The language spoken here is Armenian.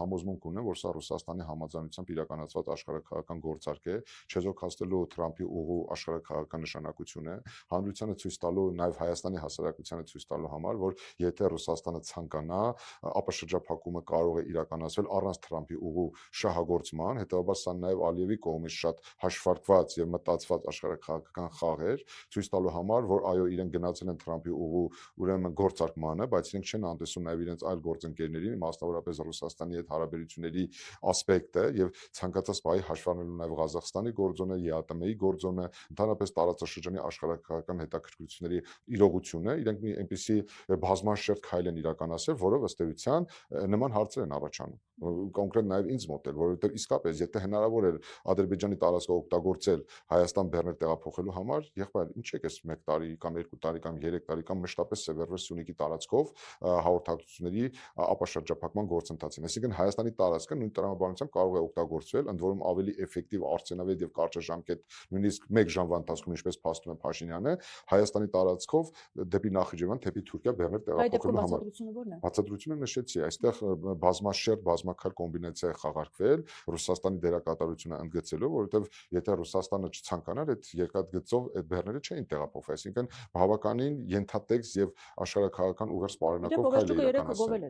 համոզմունք ունեմ, որ սա Ռուսաստանի համաձայնությամբ իրականացված աշխարհաքաղաքական գործարք է, չեզոքացնելու Թրամփի ուղու աշխարհաքաղաքական նշանակություն է, հանրությանը ցույց տալու, նաև Հայաստանի հասարակությանը ցույց տալու համար, որ եթե Ռուսաստանը ցանկանա, ապա շրջափակումը կարող է իրականացվել առանց Թրամփի ուղու շահագործման, հետևաբար սա նաև Ալիևի կողմից շատ հաշվարկված եւ մտածված աշխարհաքաղաքական խաղ էր, ցույց տալու համար, որ այո, իրենք գնացել են Թրամփի ուղու ուրեմն գործարկմանը, բայց իրենք չեն անտեսում նաև իրենց այլ գործընկերներին, մասնավորապես Ռուսաստանի հետ հարաբերությունների ասպեկտը եւ ցանկացած բայի հաշվառնելու նաև Ղազախստանի գործոնը, ԵԱՏՄ-ի գործոնը, ընդհանրապես տարածաշրջանի աշխարհաքաղաքական հետաքրքրությունների իրողությունը, իրենք մի այնպիսի բազմաշերտ քայլ են իրականացրել, որով ըստ էության նման հարցեր են առաջանում։ Կոնկրետ նաև ինձ մոտ էլ, որովհետև իսկապես, եթե հնարավոր էր Ադրբեջանի տարածքը օգտագործել Հայաստան-Բեռներ տեղափոխելու համար, եղբայր, ինչ եք էս 1 տարի կամ 2 տարի կամ 3 տարի կամ մշտապես սևեռվեր Սյունիքի տարածքով հաղորդակցությունների ապա շրջափակման գործընթացին։ Այսինքն Հայաստանի տարածքը նույն տրամաբանությամբ կարող է օգտագործվել, ընդ որում ավելի էֆեկտիվ, արդյունավետ եւ կարճաժամկետ, նույնիսկ 1 ժամվա ընթացքում, ինչպես փաստում է Փաշինյանը, Հայաստանի տարածքով դեպի Նախիջևան, դեպի Թուրքիա Բեռներ տեղափոխելու համար։ Բացատրությունը նշեցի, այստեղ բազմաշերտ, բազմակալ կոմբինացիա է խաղարկվել Ռուսաստանի դերակատարությունը ընդգծելով, որովհետև եթե Ռուսաստանը չցանկանար, այդ երկաթգծով այդ բեռները չէին տեղափոխվի, այսինքն բավականին ենթատեքստ եւ աշխարհաքաղաքական ուղերձ պարունակող քայլ է իրականացել։